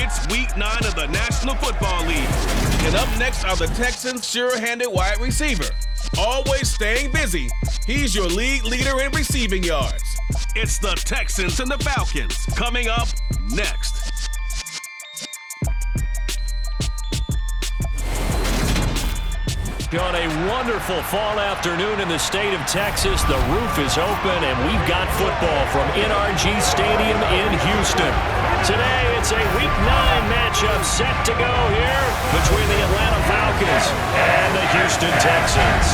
It's week 9 of the National Football League. And up next are the Texans' sure-handed wide receiver. Always staying busy, he's your league leader in receiving yards. It's the Texans and the Falcons coming up next. On a wonderful fall afternoon in the state of Texas, the roof is open and we've got football from NRG Stadium in Houston. Today it's a Week 9 matchup set to go here between the Atlanta Falcons and the Houston Texans.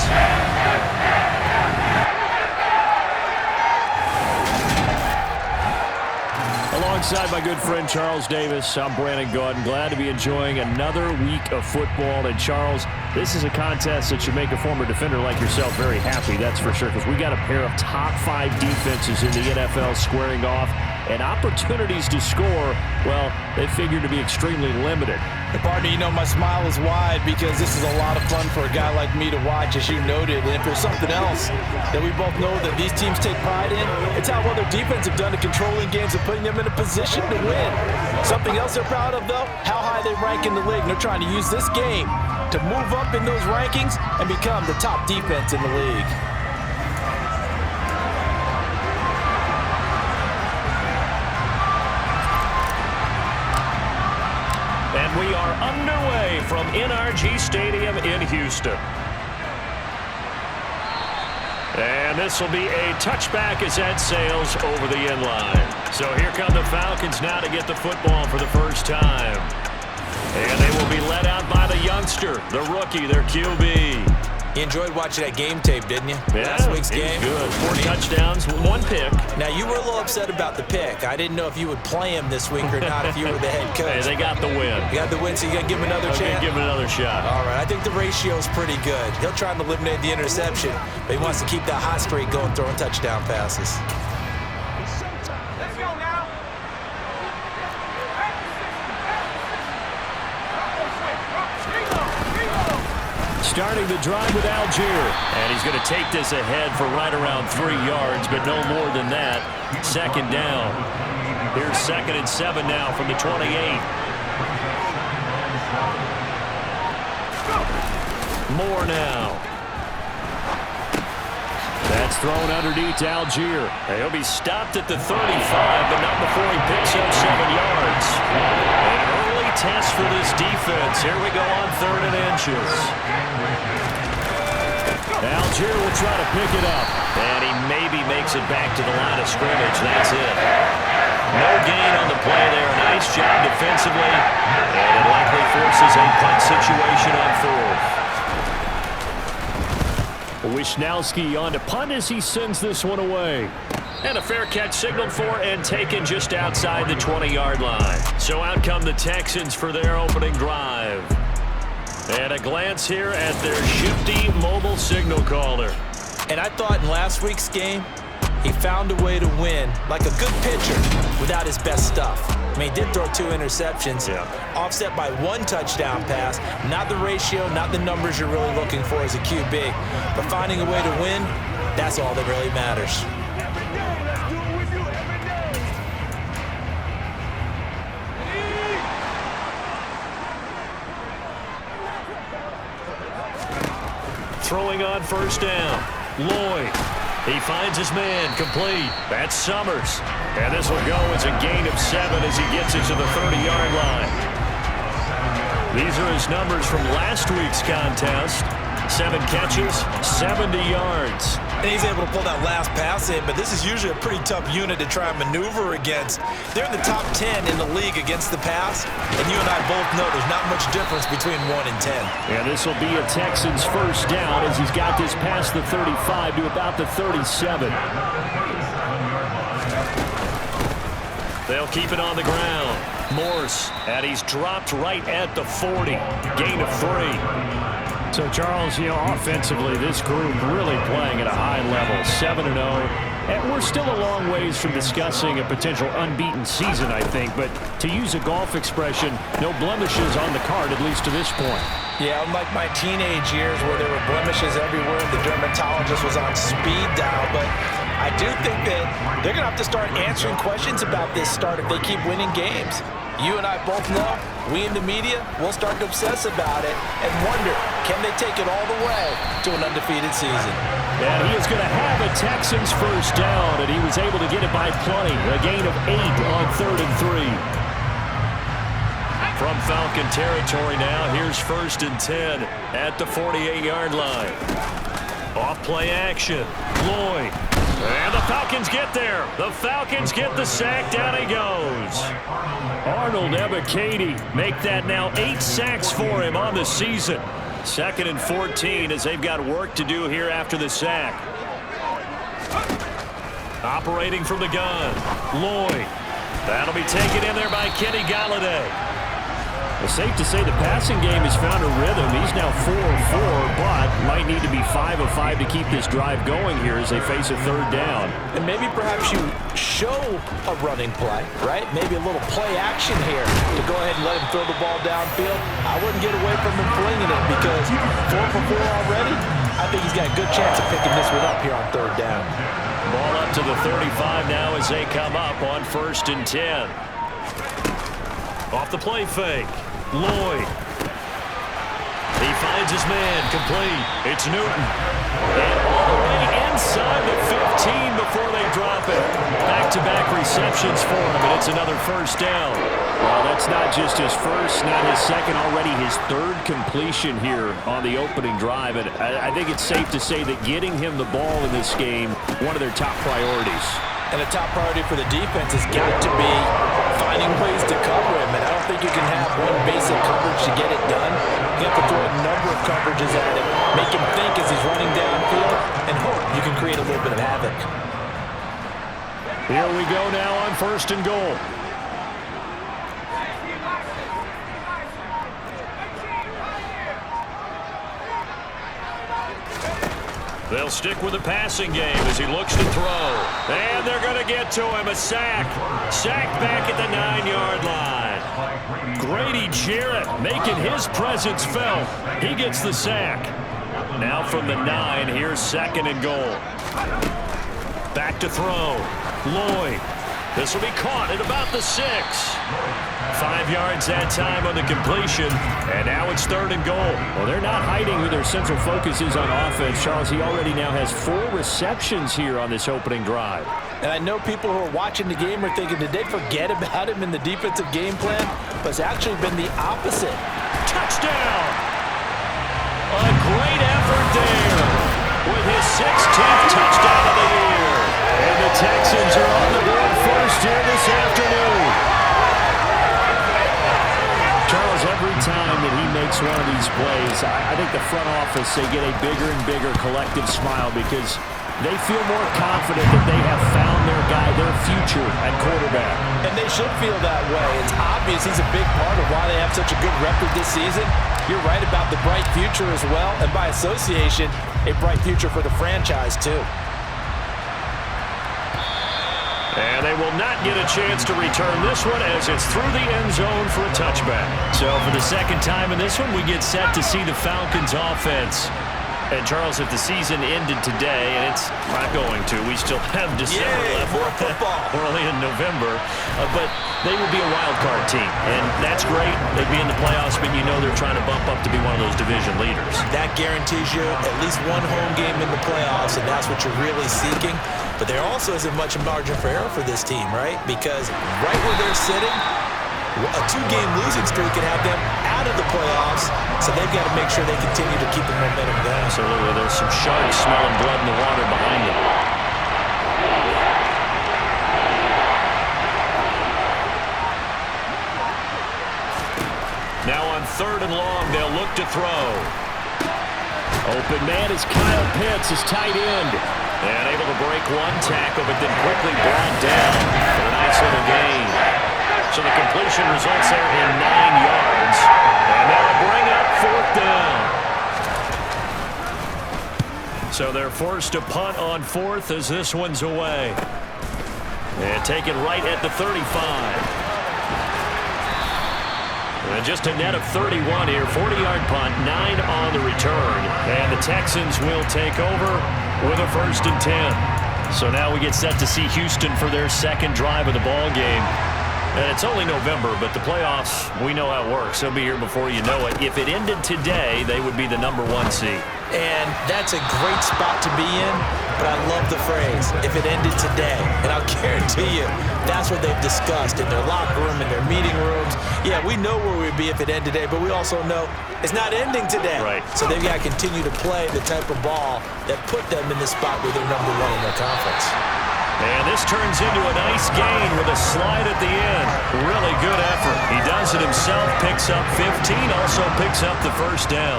Alongside my good friend Charles Davis, I'm Brandon Gordon. Glad to be enjoying another week of football. And Charles, this is a contest that should make a former defender like yourself very happy, that's for sure, because we got a pair of top 5 defenses in the NFL squaring off, and opportunities to score, well, they figure to be extremely limited. And partner, you know, my smile is wide because this is a lot of fun for a guy like me to watch, as you noted. And if there's something else that we both know that these teams take pride in, it's how well their defense have done to controlling games and putting them in a position to win. Something else they're proud of, though, how high they rank in the league. And they're trying to use this game to move up in those rankings and become the top defense in the league. And we are underway from NRG Stadium in Houston. And this will be a touchback as that sails over the end line. So here come the Falcons now to get the football for the first time. And they will be led out by the youngster, the rookie, their QB. You enjoyed watching that game tape, didn't you? Yeah, last week's game. Good. 4 touchdowns, 1 pick. Now, you were a little upset about the pick. I didn't know if you would play him this week or not if you were the head coach. Hey, they got the win. You got the win, so you got to give him another chance? Give him another shot. All right, I think the ratio is pretty good. He'll try and eliminate the interception, but he wants to keep that hot streak going, throwing touchdown passes. Starting the drive with Algier. And he's going to take this ahead for right around 3 yards, but no more than that. Second down. Here's 2nd and 7 now from the 28. More now. That's thrown underneath to Algier. He'll be stopped at the 35, but not before he picks up 7 yards. An early test for this defense. Here we go on 3rd and inches. Algier will try to pick it up. And he maybe makes it back to the line of scrimmage. That's it. No gain on the play there. Nice job defensively. And it likely forces a punt situation on 4th. Wisnowski on to punt as he sends this one away. And a fair catch signaled for and taken just outside the 20-yard line. So out come the Texans for their opening drive. And a glance here at their shifty mobile signal caller. And I thought in last week's game, he found a way to win like a good pitcher without his best stuff. I mean, he did throw 2 interceptions, offset by 1 touchdown pass. Not the ratio, not the numbers you're really looking for as a QB. But finding a way to win, that's all that really matters. Throwing on 1st down. Lloyd. He finds his man complete. That's Summers. And this will go as a gain of 7 as he gets it to the 30-yard line. These are his numbers from last week's contest. 7 catches, 70 yards. And he's able to pull that last pass in, but this is usually a pretty tough unit to try and maneuver against. They're in the top 10 in the league against the pass, and you and I both know there's not much difference between 1 and 10. And this will be a Texans 1st down as he's got this past the 35 to about the 37. They'll keep it on the ground. Morse, and he's dropped right at the 40. Gain of 3. So, Charles, you know, offensively, this group really playing at a high level, 7-0. And we're still a long ways from discussing a potential unbeaten season, I think. But to use a golf expression, no blemishes on the card, at least to this point. Yeah, unlike my teenage years where there were blemishes everywhere and the dermatologist was on speed dial. But I do think that they're going to have to start answering questions about this start if they keep winning games. You and I both know, we in the media, we'll start to obsess about it and wonder, can they take it all the way to an undefeated season? And he is going to have a Texans first down, and he was able to get it by plenty. A gain of 8 on 3rd and 3. From Falcon territory now, here's 1st and 10 at the 48-yard line. Off play action, Lloyd. And the Falcons get there. The Falcons get the sack. Down he goes. Arnold Ebiketie make that now 8 sacks for him on the season. 2nd and 14 as they've got work to do here after the sack. Operating from the gun, Lloyd. That'll be taken in there by Kenny Galladay. Well, safe to say the passing game has found a rhythm. He's now 4 of 4, but might need to be 5 of 5 to keep this drive going here as they face a 3rd down. And maybe perhaps you show a running play, right? Maybe a little play action here to go ahead and let him throw the ball downfield. I wouldn't get away from him flinging it because 4 for 4 already. I think he's got a good chance of picking this one up here on 3rd down. Ball up to the 35 now as they come up on 1st and 10. Off the play fake. Lloyd. He finds his man, complete. It's Newton. And all the way inside the 15 before they drop it. Back-to-back receptions for him, and it's another first down. Well, that's not just his first, not his second, already his 3rd completion here on the opening drive. And I think it's safe to say that getting him the ball in this game, one of their top priorities. And a top priority for the defense has got to be finding ways to cover him. And I don't think you can have one basic coverage to get it done. You have to throw a number of coverages at him, make him think as he's running downfield, and hope you can create a little bit of havoc. Here we go now on 1st and goal. They'll stick with the passing game as he looks to throw. And they're going to get to him. A sack. Sack back at the 9-yard line. Grady Jarrett making his presence felt. He gets the sack. Now from the 9, here's 2nd and goal. Back to throw. Lloyd. This will be caught at about the 6. 5 yards that time on the completion, and now it's 3rd and goal. Well, they're not hiding who their central focus is on offense. Charles, he already now has 4 receptions here on this opening drive. And I know people who are watching the game are thinking, did they forget about him in the defensive game plan? But it's actually been the opposite. Touchdown! A great effort there with his 16th touchdown of the year. And the Texans are on the board first here this afternoon. Charles, every time that he makes one of these plays, I think the front office, they get a bigger and bigger collective smile because they feel more confident that they have found their guy, their future at quarterback. And they should feel that way. It's obvious he's a big part of why they have such a good record this season. You're right about the bright future as well, and by association, a bright future for the franchise too. And they will not get a chance to return this one as it's through the end zone for a touchback. So for the 2nd time in this one, we get set to see the Falcons offense. And Charles, if the season ended today, and it's not going to, we still have December left. More football. We're only in November, but they would be a wild card team, and that's great. They'd be in the playoffs, but you know they're trying to bump up to be one of those division leaders. That guarantees you at least one home game in the playoffs, and that's what you're really seeking. But there also isn't much margin for error for this team, right? Because right where they're sitting, a 2-game losing streak can have them out of the playoffs, so they've got to make sure they continue to keep the momentum going. Absolutely. There's some sharks smelling blood in the water behind them. Now on 3rd and long, they'll look to throw. Open man is Kyle Pitts, his tight end. And able to break one tackle, but then quickly brought down for a nice little gain. So the completion results there in 9 yards. And that'll bring up 4th down. So they're forced to punt on 4th as this one's away. And take it right at the 35. And just a net of 31 here. 40-yard punt, 9 on the return. And the Texans will take over with a 1st and 10. So now we get set to see Houston for their 2nd drive of the ball game. And it's only November, but the playoffs, we know how it works. They'll be here before you know it. If it ended today, they would be the #1 seed. And that's a great spot to be in, but I love the phrase, if it ended today. And I'll guarantee you, that's what they've discussed in their locker room, in their meeting rooms. Yeah, we know where we'd be if it ended today, but we also know it's not ending today. Right. So they've got to continue to play the type of ball that put them in the spot where they're #1 in their conference. And this turns into a nice gain with a slide at the end. Really good effort. He does it himself, picks up 15, also picks up the first down.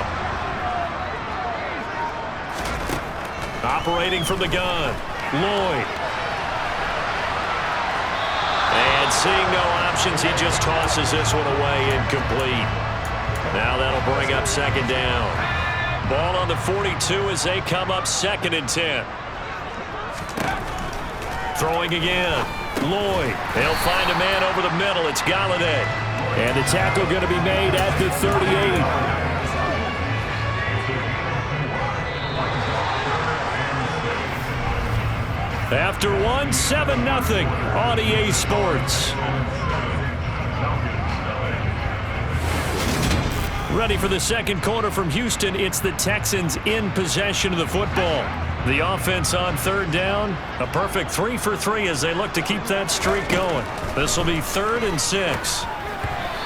Operating from the gun, Lloyd. And seeing no options, he just tosses this one away, incomplete. Now that'll bring up second down. Ball on the 42 as they come up 2nd and 10. Throwing again, Lloyd. They'll find a man over the middle. It's Galladay. And the tackle going to be made at the 38. After one, 7-0 on EA Sports. Ready for the second quarter from Houston. It's the Texans in possession of the football. The offense on 3rd down. A perfect 3 for 3 as they look to keep that streak going. This will be 3rd and 6.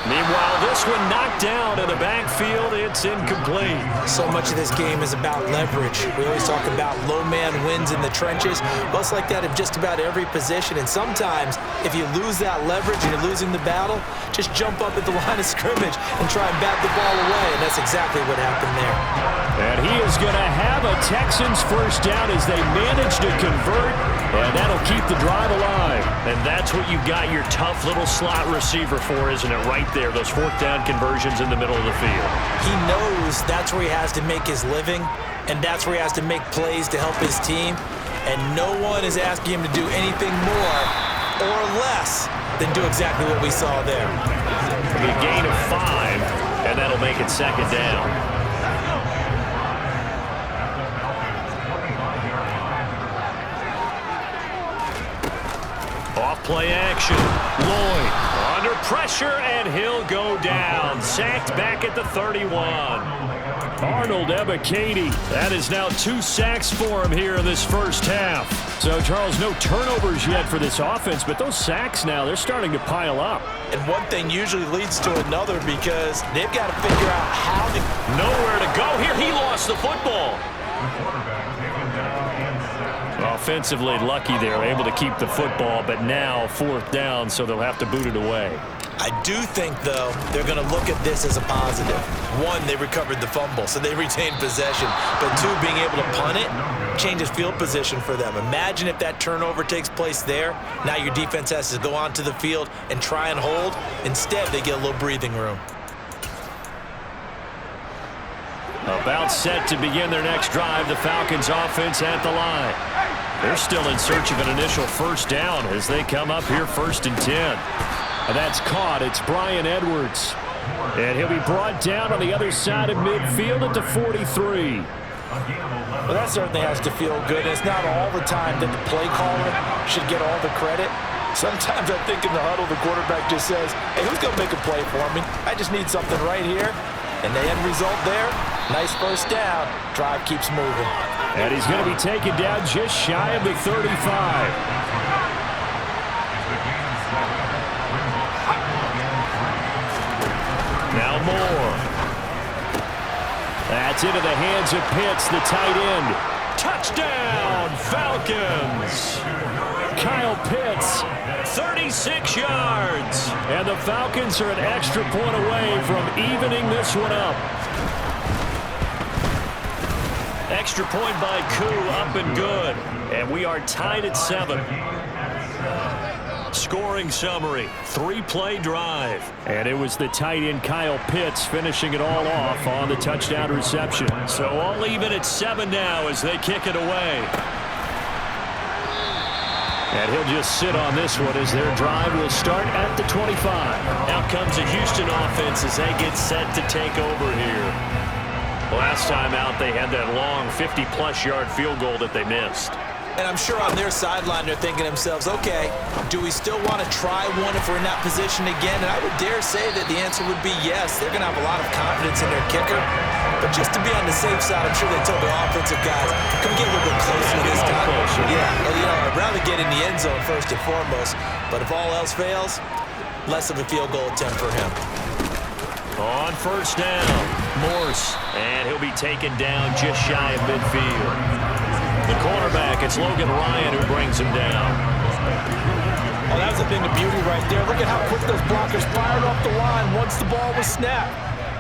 Meanwhile, this one knocked down in the backfield. It's incomplete. So much of this game is about leverage. We always talk about low man wins in the trenches. Well, it's like that in just about every position. And sometimes, if you lose that leverage and you're losing the battle, just jump up at the line of scrimmage and try and bat the ball away. And that's exactly what happened there. And he is going to have a Texans first down as they manage to convert. And that'll keep the drive alive. And that's what you've got your tough little slot receiver for, isn't it? Right there, those 4th down conversions in the middle of the field. He knows that's where he has to make his living, and that's where he has to make plays to help his team. And no one is asking him to do anything more or less than do exactly what we saw there. A gain of 5, and that'll make it 2nd down. Off play action. Lloyd under pressure, and he'll go down. Sacked back at the 31. Arnold Ebiketie. That is now 2 sacks for him here in this first half. So, Charles, no turnovers yet for this offense, but those sacks now, they're starting to pile up. And one thing usually leads to another because they've got to figure out how to... Nowhere to go here. He lost the football. Offensively lucky they're able to keep the football, but now 4th down, so they'll have to boot it away. I do think, though, they're going to look at this as a positive. 1, they recovered the fumble, so they retained possession. But 2, being able to punt it changes field position for them. Imagine if that turnover takes place there. Now your defense has to go onto the field and try and hold. Instead, they get a little breathing room. About set to begin their next drive, the Falcons offense at the line. They're still in search of an initial first down as they come up here 1st and 10. And that's caught. It's Brian Edwards. And he'll be brought down on the other side of midfield at the 43. Well, that certainly has to feel good. It's not all the time that the play caller should get all the credit. Sometimes I think in the huddle, the quarterback just says, hey, who's going to make a play for me? I just need something right here. And the end result there, nice first down. Drive keeps moving. And he's going to be taken down just shy of the 35. Now Moore. That's into the hands of Pitts, the tight end. Touchdown, Falcons. Kyle Pitts, 36 yards. And the Falcons are an extra point away from evening this one up. Extra point by Koo, up and good. And we are tied at 7. Scoring summary, 3-play drive. And it was the tight end Kyle Pitts finishing it all off on the touchdown reception. So all even at 7 now as they kick it away. And he'll just sit on this one as their drive will start at the 25. Now comes a Houston offense as they get set to take over here. Last time out, they had that long 50-plus yard field goal that they missed. And I'm sure on their sideline they're thinking to themselves, okay, do we still want to try one if we're in that position again? And I would dare say that the answer would be yes. They're going to have a lot of confidence in their kicker. But just to be on the safe side, I'm sure they told their offensive guys, come get a little bit closer to this time. Yeah, I'd rather get in the end zone first and foremost. But if all else fails, less of a field goal attempt for him. On first down, Morse, and he'll be taken down just shy of midfield. The cornerback, it's Logan Ryan who brings him down. Oh, that was a thing of beauty right there. Look at how quick those blockers fired off the line once the ball was snapped.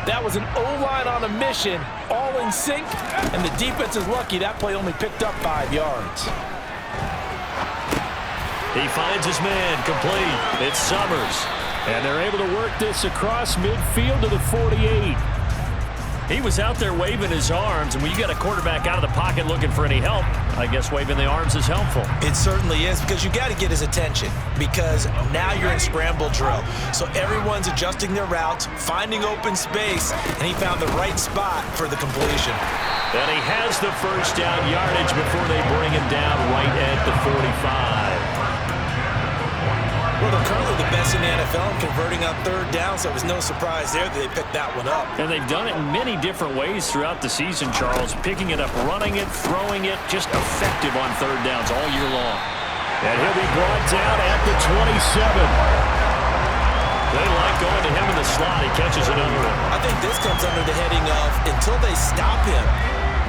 That was an O-line on a mission, all in sync, and the defense is lucky that play only picked up 5 yards. He finds his man, complete. It's Summers. And they're able to work this across midfield to the 48. He was out there waving his arms, and when you got a quarterback out of the pocket looking for any help, I guess waving the arms is helpful. It certainly is, because you got to get his attention, because now you're in scramble drill. So everyone's adjusting their routes, finding open space, and he found the right spot for the completion. And he has the first down yardage before they bring him down right at the 45. Well, they're currently the best in the NFL in converting on third down, so it was no surprise there that they picked that one up. And they've done it in many different ways throughout the season, Charles. Picking it up, running it, throwing it, just effective on third downs all year long. And he'll be brought down at the 27. They like going to him in the slot. He catches another one. I think this comes under the heading of, until they stop him,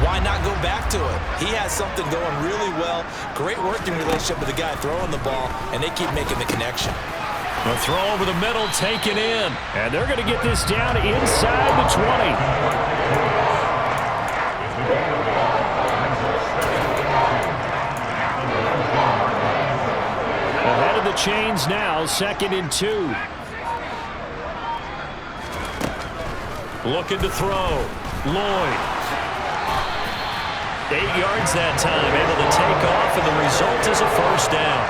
why not go back to it? He has something going really well. Great working relationship with the guy throwing the ball, and they keep making the connection. A throw over the middle taken in. And they're going to get this down inside the 20. Ahead of the chains now, 2nd and 2. Looking to throw. Lloyd. 8 yards that time, able to take off, and the result is a first down.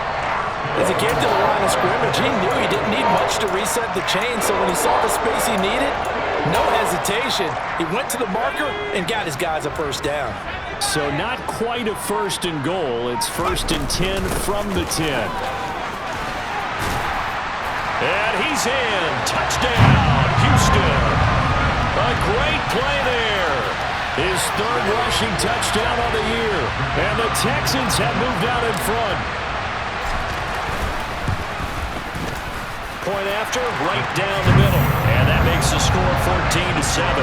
As he came to the line of scrimmage, he knew he didn't need much to reset the chain, so when he saw the space he needed, no hesitation. He went to the marker and got his guys a first down. So not quite a first and goal. It's 1st and 10 from the 10. And he's in. Touchdown, Houston. A great play there. His 3rd rushing touchdown on the year. And the Texans have moved out in front. Point after, right down the middle. And that makes the score 14-7.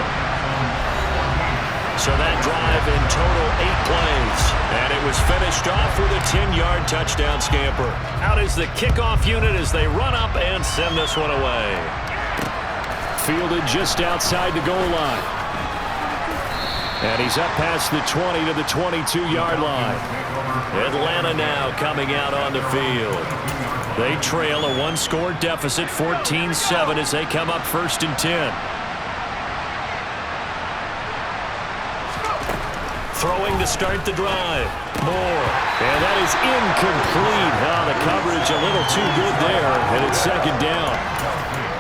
So that drive in total 8 plays. And it was finished off with a 10-yard touchdown scamper. Out is the kickoff unit as they run up and send this one away. Fielded just outside the goal line. And he's up past the 20 to the 22-yard line. Atlanta now coming out on the field. They trail a 1-score deficit, 14-7, as they come up 1st and 10. Throwing to start the drive. Moore. And that is incomplete. The coverage a little too good there, and it's 2nd down.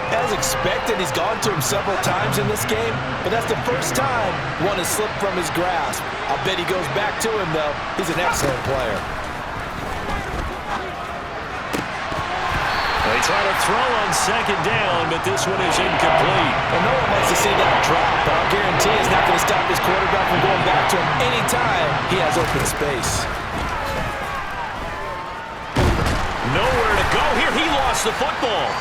As expected, he's gone to him several times in this game, but that's the first time one has slipped from his grasp. I'll bet he goes back to him, though. He's an excellent player. They try to throw on 2nd down, but this one is incomplete. Well, no one likes to see that drop, but I'll guarantee it's not going to stop his quarterback from going back to him anytime he has open space. Nowhere to go here. He lost the football.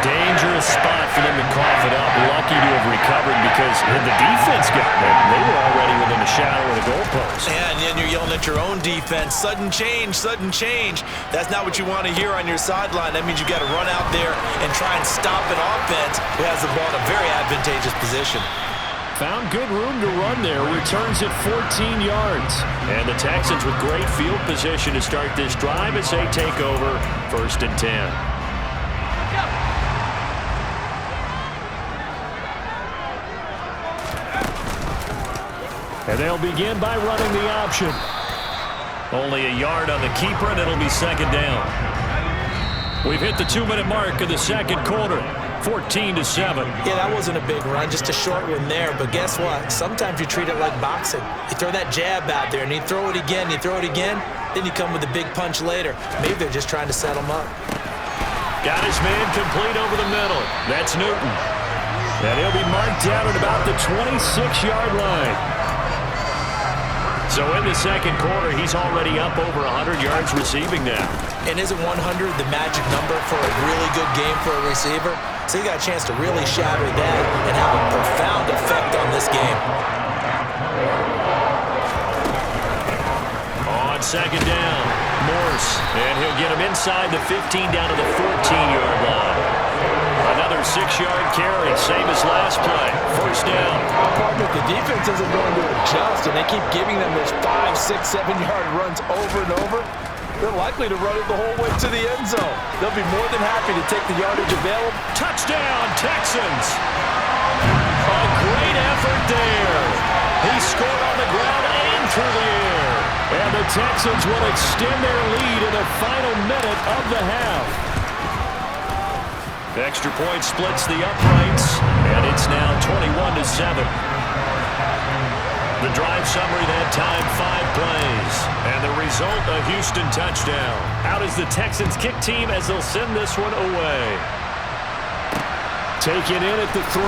Dangerous spot for them to cough it up. Lucky to have recovered because had the defense gotten it, they were already within a shadow of the goalpost. Yeah, and then you're yelling at your own defense. Sudden change, sudden change. That's not what you want to hear on your sideline. That means you got to run out there and try and stop an offense who has the ball in a very advantageous position. Found good room to run there. Returns at 14 yards. And the Texans with great field position to start this drive as they take over 1st and 10. And they'll begin by running the option. Only a yard on the keeper, and it'll be 2nd down. We've hit the 2-minute mark of the 2nd quarter. 14-7. Yeah, that wasn't a big run, just a short one there. But guess what? Sometimes you treat it like boxing. You throw that jab out there, and you throw it again, then you come with a big punch later. Maybe they're just trying to set him up. Got his man complete over the middle. That's Newton. And he'll be marked down at about the 26-yard line. So in the second quarter, he's already up over 100 yards receiving now. And isn't 100 the magic number for a really good game for a receiver? So he got a chance to really shatter that and have a profound effect on this game. On second down, Morse. And he'll get him inside the 15 down to the 14-yard line. Another 6-yard carry, same as last play. First down. Partner, the defense isn't going to adjust, and they keep giving them those 5, 6, 7-yard runs over and over. They're likely to run it the whole way to the end zone. They'll be more than happy to take the yardage available. Touchdown, Texans. A great effort there. He scored on the ground and through the air. And the Texans will extend their lead in the final minute of the half. The extra point splits the uprights, and it's now 21-7. The drive summary that time, 5 plays. And the result, a Houston touchdown. Out is the Texans kick team as they'll send this one away. Taken in at the 3.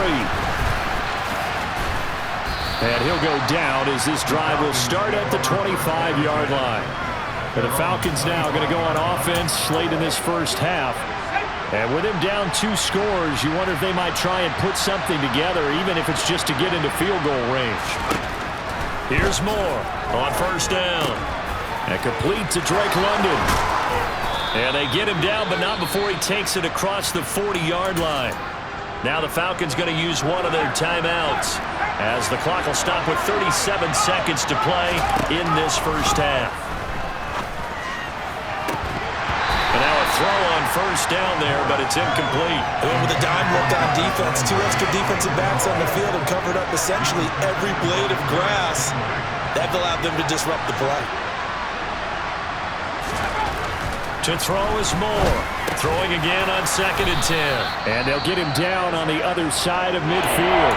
And he'll go down as this drive will start at the 25-yard line. And the Falcons now going to go on offense late in this first half. And with him down 2 scores, you wonder if they might try and put something together, even if it's just to get into field goal range. Here's Moore on first down. And complete to Drake London. And they get him down, but not before he takes it across the 40-yard line. Now the Falcons going to use one of their timeouts, as the clock will stop with 37 seconds to play in this first half. And now a throw on first down there, but it's incomplete. They went with a dime look on defense. 2 extra defensive backs on the field and covered up essentially every blade of grass. That allowed them to disrupt the play. To throw is Moore. Throwing again on 2nd and 10. And they'll get him down on the other side of midfield.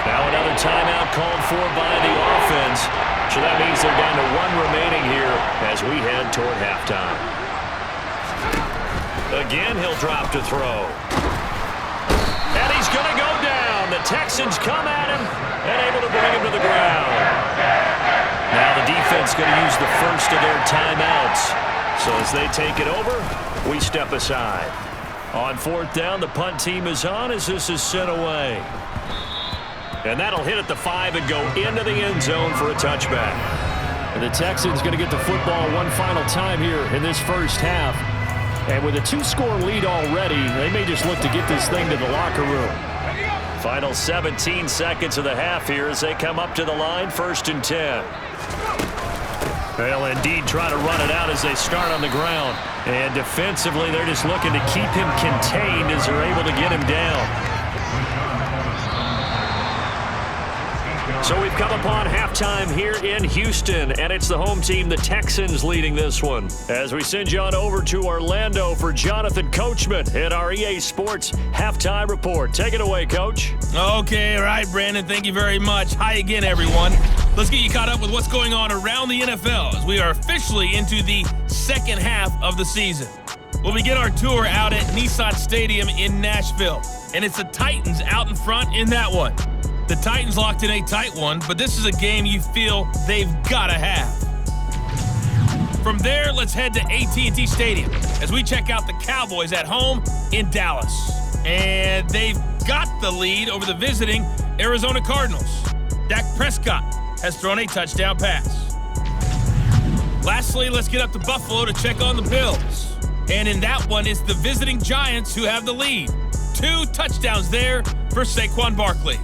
Now another timeout called for by the offense. So that means they're down to 1 remaining here as we head toward halftime. Again, he'll drop to throw. And he's going to go down. The Texans come at him and able to bring him to the ground. Now the defense going to use the first of their timeouts. So as they take it over, we step aside. On 4th down, the punt team is on as this is sent away. And that'll hit at the 5 and go into the end zone for a touchback. And the Texans going to get the football one final time here in this first half. And with a 2-score lead already, they may just look to get this thing to the locker room. Final 17 seconds of the half here as they come up to the line, 1st and 10. They'll indeed try to run it out as they start on the ground. And defensively, they're just looking to keep him contained as they're able to get him down. So we've come upon halftime here in Houston, and it's the home team, the Texans, leading this one. As we send you on over to Orlando for Jonathan Coachman at our EA Sports Halftime Report. Take it away, Coach. Okay, all right, Brandon, thank you very much. Hi again, everyone. Let's get you caught up with what's going on around the NFL as we are officially into the second half of the season. We'll begin our tour out at Nissan Stadium in Nashville, and it's the Titans out in front in that one. The Titans locked in a tight one, but this is a game you feel they've got to have. From there, let's head to AT&T Stadium as we check out the Cowboys at home in Dallas. And they've got the lead over the visiting Arizona Cardinals. Dak Prescott has thrown a touchdown pass. Lastly, let's get up to Buffalo to check on the Bills. And in that one, it's the visiting Giants who have the lead. 2 touchdowns there for Saquon Barkley.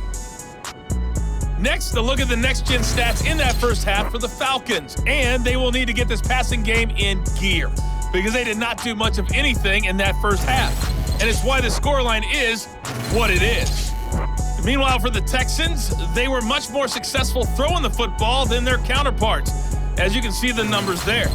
Next, a look at the next-gen stats in that first half for the Falcons. And they will need to get this passing game in gear because they did not do much of anything in that first half. And it's why the scoreline is what it is. Meanwhile, for the Texans, they were much more successful throwing the football than their counterparts, as you can see the numbers there.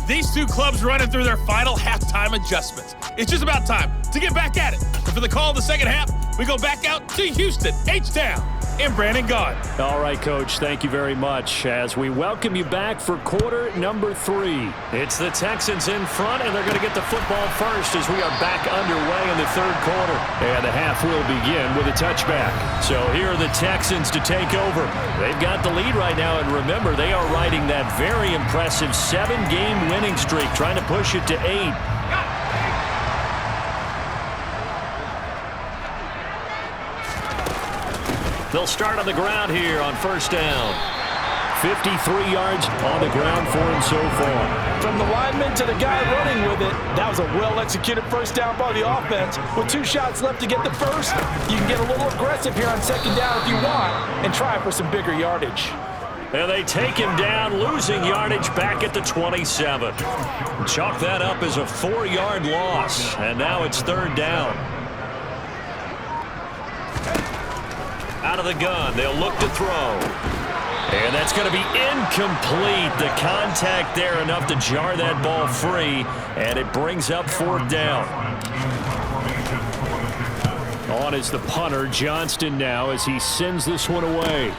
These 2 clubs running through their final halftime adjustments. It's just about time to get back at it. For the call of the second half, we go back out to Houston, H-Town, and Brandon Gaud. All right, Coach, thank you very much as we welcome you back for quarter number 3. It's the Texans in front, and they're going to get the football first as we are back underway in the third quarter. And the half will begin with a touchback. So here are the Texans to take over. They've got the lead right now, and remember, they are riding that very impressive 7-game winning streak, trying to push it to 8. They'll start on the ground here on first down. 53 yards on the ground for him so far. From the lineman to the guy running with it, that was a well-executed first down by the offense. With 2 shots left to get the first, you can get a little aggressive here on second down if you want and try for some bigger yardage. And they take him down, losing yardage back at the 27. Chalk that up as a 4-yard loss, and now it's third down. Out of the gun, they'll look to throw. And that's going to be incomplete. The contact there enough to jar that ball free, and it brings up fourth down. On is the punter, Johnston now, as he sends this one away.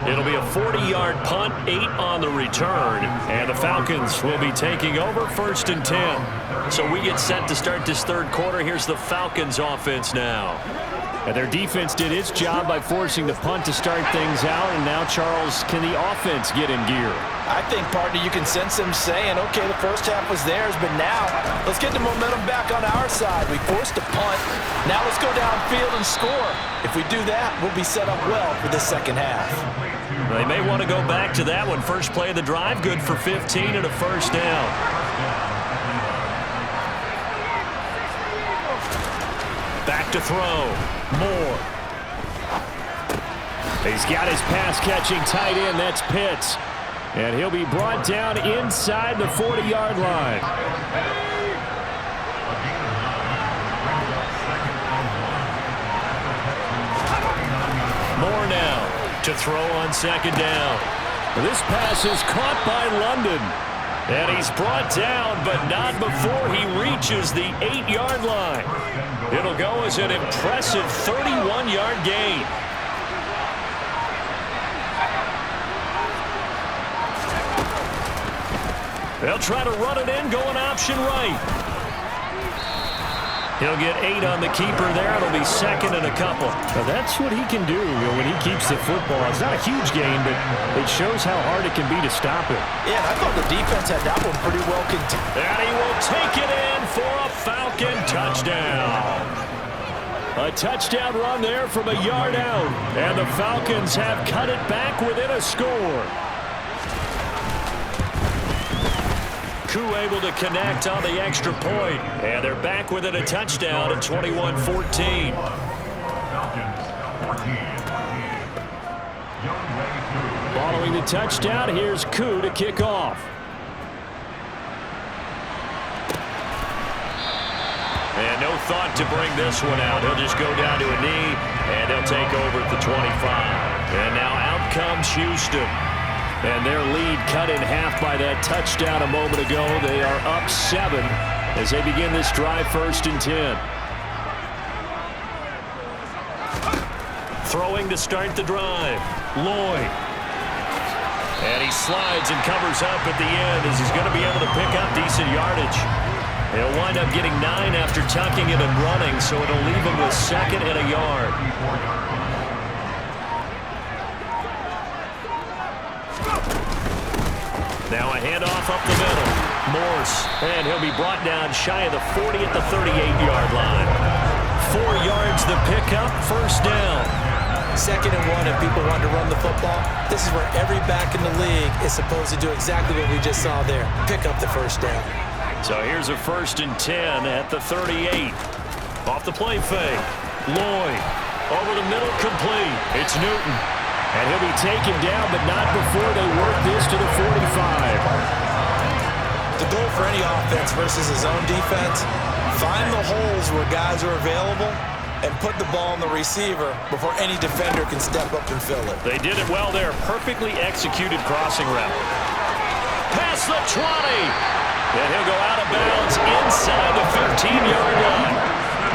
It'll be a 40-yard punt, 8 on the return, and the Falcons will be taking over first and 10. So we get set to start this third quarter. Here's the Falcons offense now. And their defense did its job by forcing the punt to start things out, and now, Charles, can the offense get in gear? I think, partner, you can sense them saying, okay, the first half was theirs, but now let's get the momentum back on our side. We forced a punt. Now let's go downfield and score. If we do that, we'll be set up well for this second half. They may want to go back to that one. First play of the drive, good for 15 and a first down. Back to throw. Moore. He's got his pass-catching tight end. That's Pitts. And he'll be brought down inside the 40-yard line. Moore now to throw on second down. This pass is caught by London. And he's brought down, but not before he reaches the 8-yard line. It'll go as an impressive 31-yard gain. They'll try to run it in, going option right. He'll get 8 on the keeper there. It'll be second and a couple. Now that's what he can do, when he keeps the football. It's not a huge gain, but it shows how hard it can be to stop it. Yeah, I thought the defense had that one pretty well contained. And he will take it in for a Falcon touchdown. A touchdown run there from a yard out. And the Falcons have cut it back within a score. Koo able to connect on the extra point. And they're back within a touchdown at 21-14. Following the touchdown, here's Koo to kick off. And no thought to bring this one out. He'll just go down to a knee, and they'll take over at the 25. And now out comes Houston. And their lead cut in half by that touchdown a moment ago. They are up 7 as they begin this drive first and 10. Throwing to start the drive. Lloyd. And he slides and covers up at the end as he's going to be able to pick up decent yardage. He'll wind up getting 9 after tucking it and running, so it'll leave him with second and a yard. Now a handoff up the middle. Morse. And he'll be brought down shy of the 40 at the 38-yard line. 4 yards the pickup, first down. Second and 1, if people want to run the football, this is where every back in the league is supposed to do exactly what we just saw there. Pick up the first down. So here's a first and 10 at the 38. Off the play fake. Lloyd. Over the middle, complete. It's Newton. And he'll be taken down, but not before they work this to the 45. The goal for any offense versus his own defense, find the holes where guys are available and put the ball on the receiver before any defender can step up and fill it. They did it well there. Perfectly executed crossing route. Past the 20. And he'll go out of bounds inside the 15-yard line.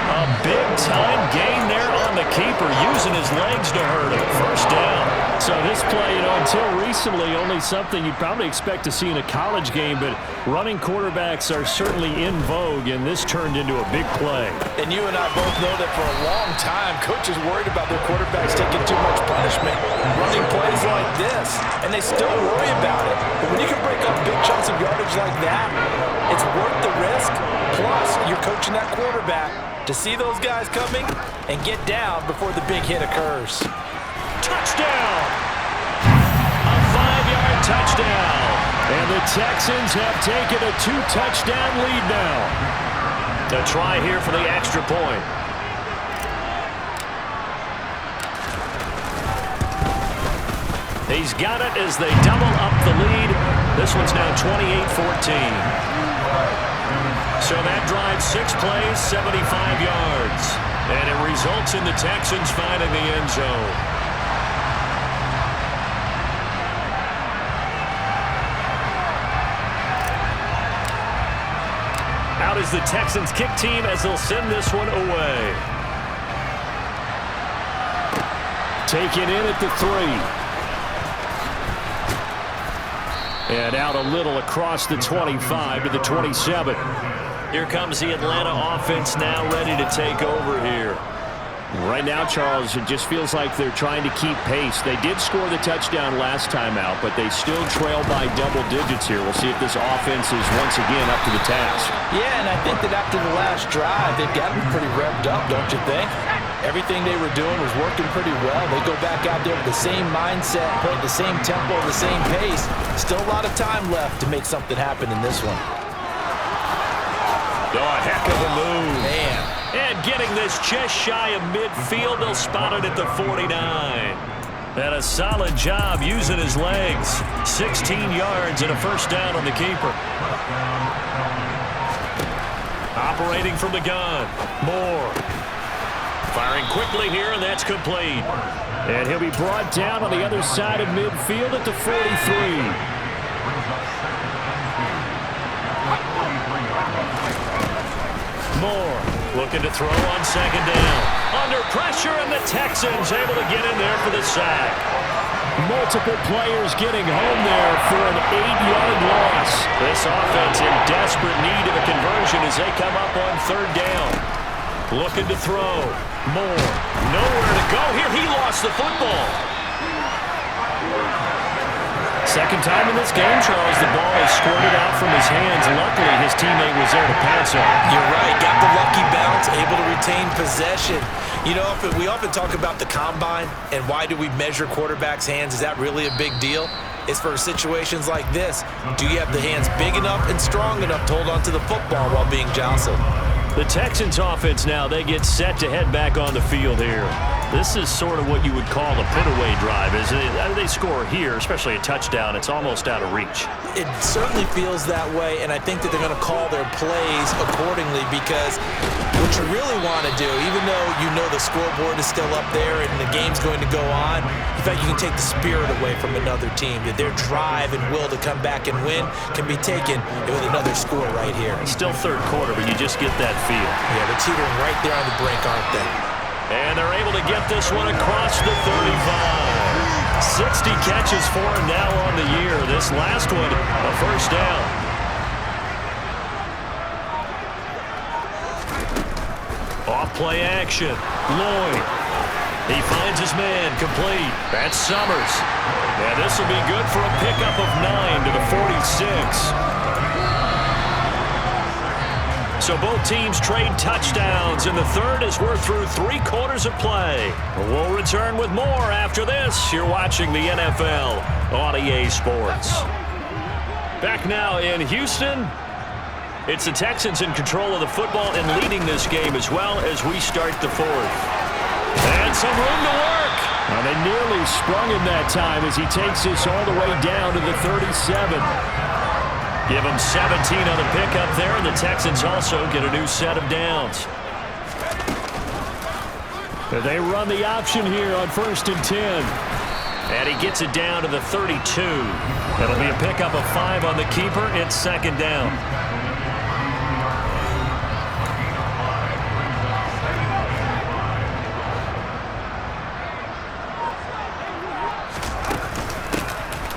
A big-time gain there on the keeper, using his legs to hurt him. First down. So this play, until recently, only something you'd probably expect to see in a college game, but running quarterbacks are certainly in vogue, and this turned into a big play. And you and I both know that for a long time, coaches worried about their quarterbacks taking too much punishment, running plays like this, and they still worry about it. But when you can break up big chunks of yardage like that, it's worth the risk. Plus, you're coaching that quarterback to see those guys coming and get down before the big hit occurs. Touchdown! A 5-yard touchdown. And the Texans have taken a 2-touchdown lead now. A try here for the extra point. He's got it as they double up the lead. This one's now 28-14. So that drive, 6 plays, 75 yards. And it results in the Texans finding the end zone. Out is the Texans kick team as they'll send this one away. Taken in at the 3. And out a little across the 25 to the 27. Here comes the Atlanta offense now ready to take over here. Right now, Charles, it just feels like they're trying to keep pace. They did score the touchdown last time out, but they still trail by double digits here. We'll see if this offense is once again up to the task. Yeah, and I think that after the last drive, they've got to be pretty revved up, don't you think? Everything they were doing was working pretty well. They go back out there with the same mindset, playing the same tempo, the same pace. Still a lot of time left to make something happen in this one. Oh, a heck of a move. Man. And getting this just shy of midfield, they'll spot it at the 49. And a solid job using his legs. 16 yards and a first down on the keeper. Operating from the gun. Moore. Firing quickly here, and that's complete. And he'll be brought down on the other side of midfield at the 43. Moore looking to throw on second down. Under pressure, and the Texans able to get in there for the sack. Multiple players getting home there for an 8-yard loss. This offense in desperate need of a conversion as they come up on third down. Looking to throw. Moore. Nowhere to go here. He lost the football. Second time in this game, Charles, the ball is squirted out from his hands. Luckily, his teammate was there to pass it. You're right. Got the lucky bounce, able to retain possession. You know, we often talk about the combine and why do we measure quarterbacks' hands. Is that really a big deal? It's for situations like this. Do you have the hands big enough and strong enough to hold onto the football while being jostled? The Texans offense now, they get set to head back on the field here. This is sort of what you would call a put-away drive. They score here, especially a touchdown. It's almost out of reach. It certainly feels that way, and I think that they're going to call their plays accordingly because what you really want to do, even though you know the scoreboard is still up there and the game's going to go on, in fact, you can take the spirit away from another team. That their drive and will to come back and win can be taken with another score right here. It's still third quarter, but you just get that feel. Yeah, they're teetering right there on the brink, aren't they? And they're able to get this one across the 35. 60 catches for him now on the year. This last one, a first down. Off play action. Lloyd. He finds his man complete. That's Summers. And this will be good for a pickup of 9 to the 46. So both teams trade touchdowns, and the third as we're through 3 quarters of play. We'll return with more after this. You're watching the NFL on EA Sports. Back now in Houston. It's the Texans in control of the football and leading this game as well as we start the fourth. And some room to work. Well, they nearly sprung him that time as he takes this all the way down to the 37. Give them 17 on the pickup there, and the Texans also get a new set of downs. They run the option here on 1st and 10. And he gets it down to the 32. It'll be a pickup of 5 on the keeper. It's second down.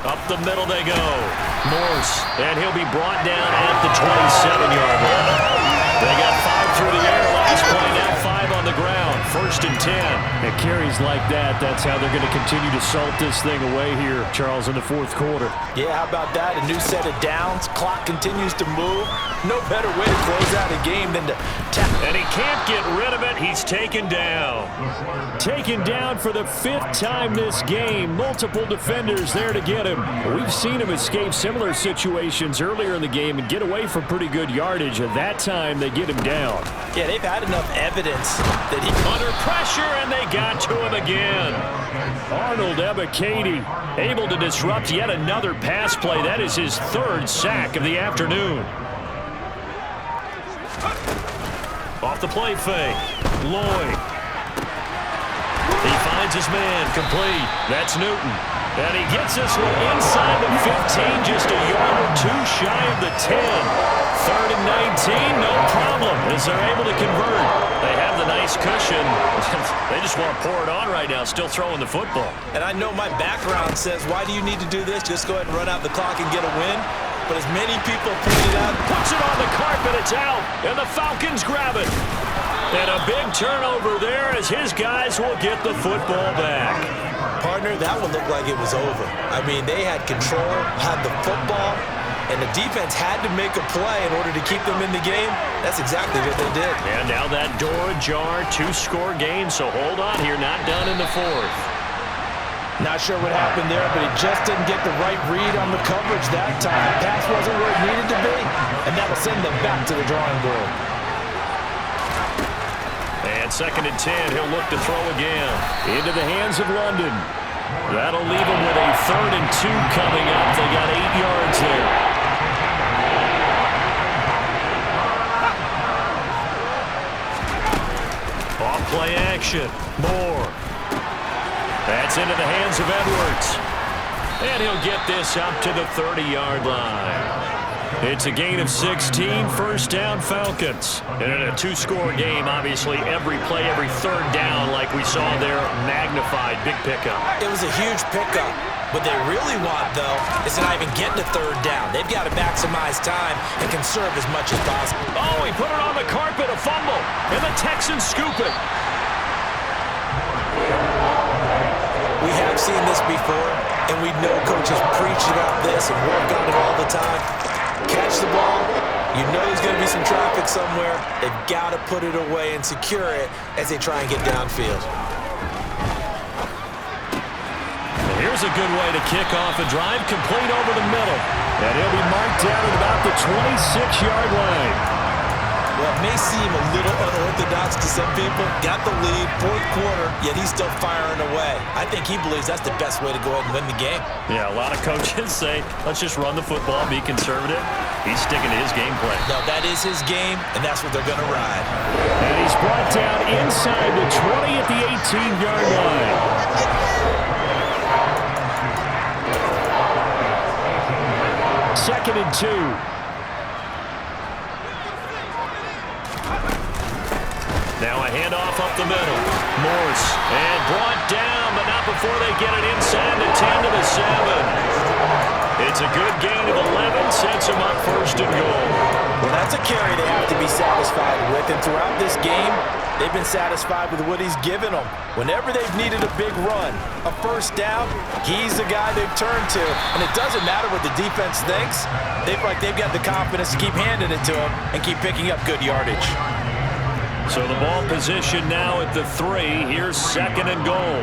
Up the middle they go. Morse, and he'll be brought down at the 27-yard line. They got 5 through the air last play, now 5 on the ground. First and 10. It carries like that. That's how they're going to continue to salt this thing away here, Charles, in the fourth quarter. Yeah, how about that? A new set of downs. Clock continues to move. No better way to close out a game than to tap. And he can't get rid of it. He's taken down. Taken down for the 5th time this game. Multiple defenders there to get him. We've seen him escape similar situations earlier in the game and get away from pretty good yardage. And that time they get him down. Yeah, they've had enough evidence that he... Under pressure, and they got to him again. Arnold Ebiketie able to disrupt yet another pass play. That is his 3rd sack of the afternoon. Off the play fake. Lloyd. He finds his man. Complete. That's Newton. And he gets this one inside the 15, just a yard or 2 shy of the 10. 3rd and 19, no problem, as they're able to convert. They have the nice cushion. They just want to pour it on right now, still throwing the football. And I know my background says, why do you need to do this? Just go ahead and run out the clock and get a win. But as many people pointed out, puts it on the carpet, it's out, and the Falcons grab it. And a big turnover there as his guys will get the football back. Partner, that one looked like it was over. I mean, they had control, had the football, and the defense had to make a play in order to keep them in the game. That's exactly what they did. And now that door ajar, 2-score game, so hold on here, not done in the 4th. Not sure what happened there, but he just didn't get the right read on the coverage that time. Pass wasn't where it needed to be, and that'll send them back to the drawing board. And 2nd and 10, he'll look to throw again. Into the hands of London. That'll leave him with a 3rd and 2 coming up. They got 8 yards there. Off play action. Moore. That's into the hands of Edwards. And he'll get this up to the 30-yard line. It's a gain of 16, 1st down Falcons. And in a 2-score game, obviously, every play, every 3rd down, like we saw there, magnified, big pickup. It was a huge pickup. What they really want, though, is to not even get to 3rd down. They've got to maximize time and conserve as much as possible. Oh, he put it on the carpet, a fumble, and the Texans scoop it. We have seen this before, and we know coaches preach about this and work on it all the time. Catch the ball, you know there's going to be some traffic somewhere. They've got to put it away and secure it as they try and get downfield. Here's a good way to kick off a drive, complete over the middle. And he'll be marked down at about the 26-yard line. Well, it may seem a little unorthodox to some people. Got the lead, 4th quarter, yet he's still firing away. I think he believes that's the best way to go ahead and win the game. Yeah, a lot of coaches say, let's just run the football, be conservative. He's sticking to his game plan. No, that is his game, and that's what they're going to ride. And he's brought down inside the 20 at the 18-yard line. 2nd and 2. Now a handoff up the middle. Morse, and brought down, but not before they get it inside the 10 to the 7. It's a good gain of 11, sets them up 1st and goal. Well, that's a carry they have to be satisfied with, and throughout this game, they've been satisfied with what he's given them. Whenever they've needed a big run, a 1st down, he's the guy they've turned to. And it doesn't matter what the defense thinks. They feel like they've got the confidence to keep handing it to him and keep picking up good yardage. So the ball position now at the 3. Here's 2nd and goal.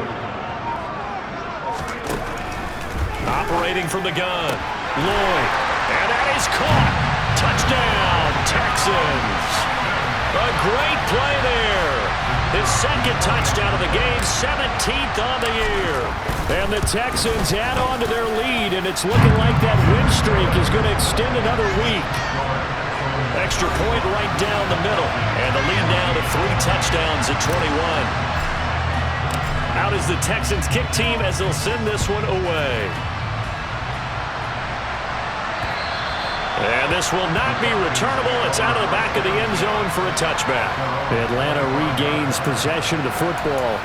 Operating from the gun. Lloyd. And that is caught. Touchdown, Texans. A great play there. His 2nd touchdown of the game, 17th on the year. And the Texans add on to their lead, and it's looking like that win streak is going to extend another week. Extra point right down the middle. And the lead now to 3 touchdowns at 21. Out is the Texans kick team as they'll send this one away. And this will not be returnable. It's out of the back of the end zone for a touchback. Atlanta regains possession of the football.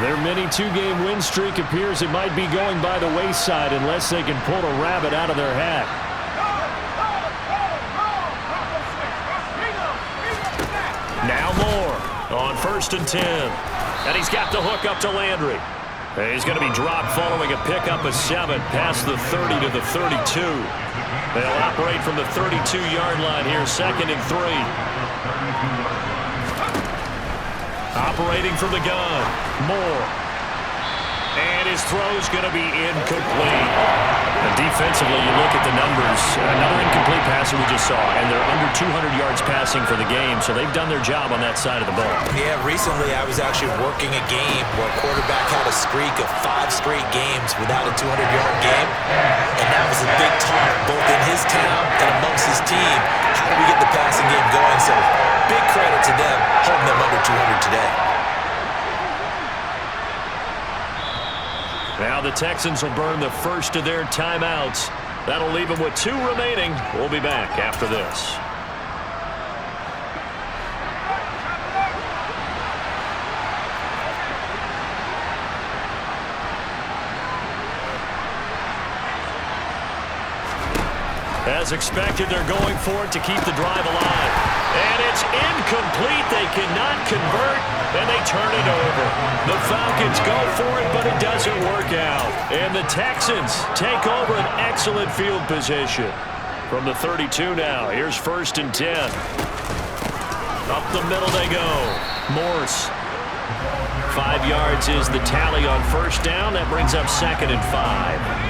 Their mini two-game win streak appears it might be going by the wayside unless they can pull a rabbit out of their hat. Now Moore on 1st and 10. And he's got the hook up to Landry. And he's going to be dropped following a pickup of 7 past the 30 to the 32. They'll operate from the 32-yard line here, 2nd and 3. Operating from the gun, Moore. And his throw's going to be incomplete. And defensively, you look at the numbers. Another incomplete pass that we just saw, and they're under 200 yards passing for the game, so they've done their job on that side of the ball. Yeah, recently I was actually working a game where a quarterback had a streak of 5 straight games without a 200-yard game, and that was a big talk both in his town and amongst his team. How do we get the passing game going? So big credit to them holding them under 200 today. Now the Texans will burn the first of their timeouts. That'll leave them with 2 remaining. We'll be back after this. As expected, they're going for it to keep the drive alive. And it's incomplete. They cannot convert, and they turn it over. The Falcons go for it, but it doesn't work out. And the Texans take over an excellent field position. From the 32 now, here's 1st and 10. Up the middle they go. Morse. 5 yards is the tally on 1st down. That brings up 2nd and 5.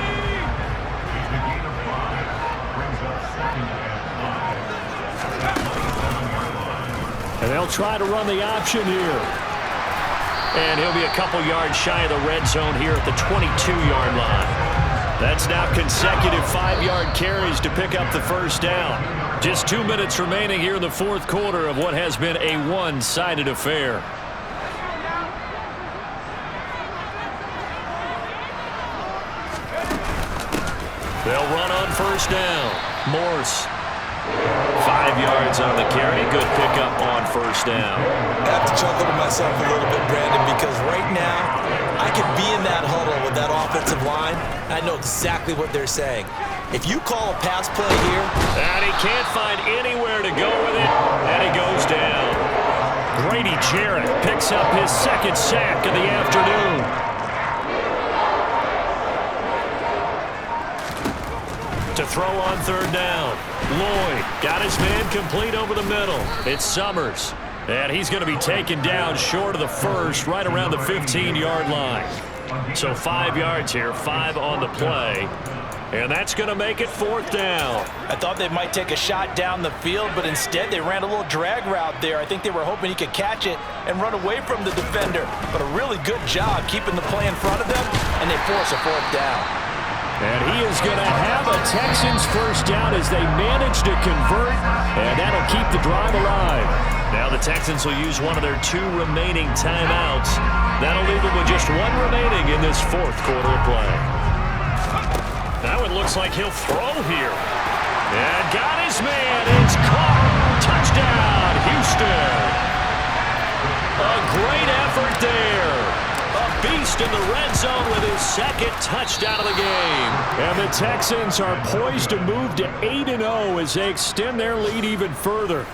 And they'll try to run the option here. And he'll be a couple yards shy of the red zone here at the 22-yard line. That's now consecutive 5-yard carries to pick up the 1st down. Just 2 minutes remaining here in the 4th quarter of what has been a one-sided affair. They'll run on 1st down. Morse. 5 yards on the carry. Good pickup on 1st down. I have to chuckle to myself a little bit, Brandon, because right now I could be in that huddle with that offensive line. I know exactly what they're saying. If you call a pass play here, and he can't find anywhere to go with it, and he goes down. Grady Jarrett picks up his 2nd sack of the afternoon. To throw on 3rd down. Lloyd got his man complete over the middle. It's Summers. And he's going to be taken down short of the 1st, right around the 15-yard line. So 5 yards here, 5 on the play. And that's going to make it 4th down. I thought they might take a shot down the field, but instead they ran a little drag route there. I think they were hoping he could catch it and run away from the defender. But a really good job keeping the play in front of them, and they force a 4th down. And he is going to have a Texans 1st down as they manage to convert, and that'll keep the drive alive. Now the Texans will use one of their 2 remaining timeouts. That'll leave them with just 1 remaining in this 4th quarter of play. Now it looks like he'll throw here. And got his man. It's caught. Touchdown, Houston. A great effort there. A beast in the red zone with his 2nd touchdown of the game. And the Texans are poised to move to 8-0 as they extend their lead even further.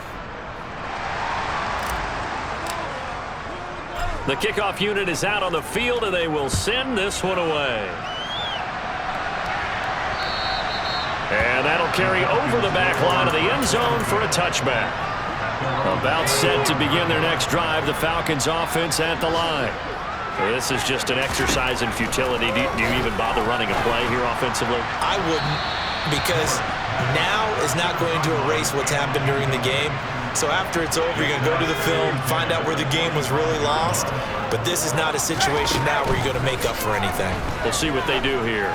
The kickoff unit is out on the field, and they will send this one away. And that'll carry over the back line of the end zone for a touchback. About set to begin their next drive, the Falcons offense at the line. This is just an exercise in futility. Do you even bother running a play here offensively? I wouldn't, because now is not going to erase what's happened during the game. So after it's over, you're going to go to the film, find out where the game was really lost. But this is not a situation now where you're going to make up for anything. We'll see what they do here.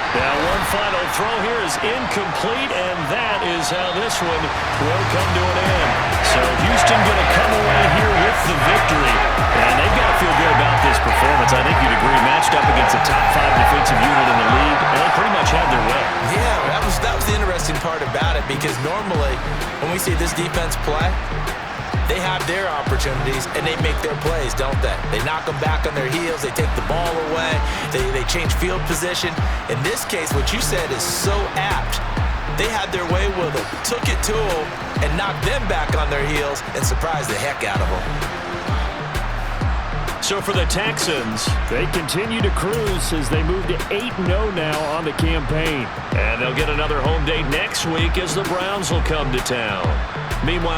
Now one final throw here is incomplete, and that is how this one will come to an end. So Houston going to come away here with the victory, and they've got to feel good about this performance. I think you'd agree, matched up against a top 5 defensive unit in the league, and they pretty much had their way. Yeah, that was the interesting part about it, because normally when we see this defense play, they have their opportunities, and they make their plays, don't they? They knock them back on their heels. They take the ball away. They change field position. In this case, what you said is so apt. They had their way with it, took it to them, and knocked them back on their heels and surprised the heck out of them. So for the Texans, they continue to cruise as they move to 8-0 now on the campaign. And they'll get another home date next week as the Browns will come to town. Meanwhile,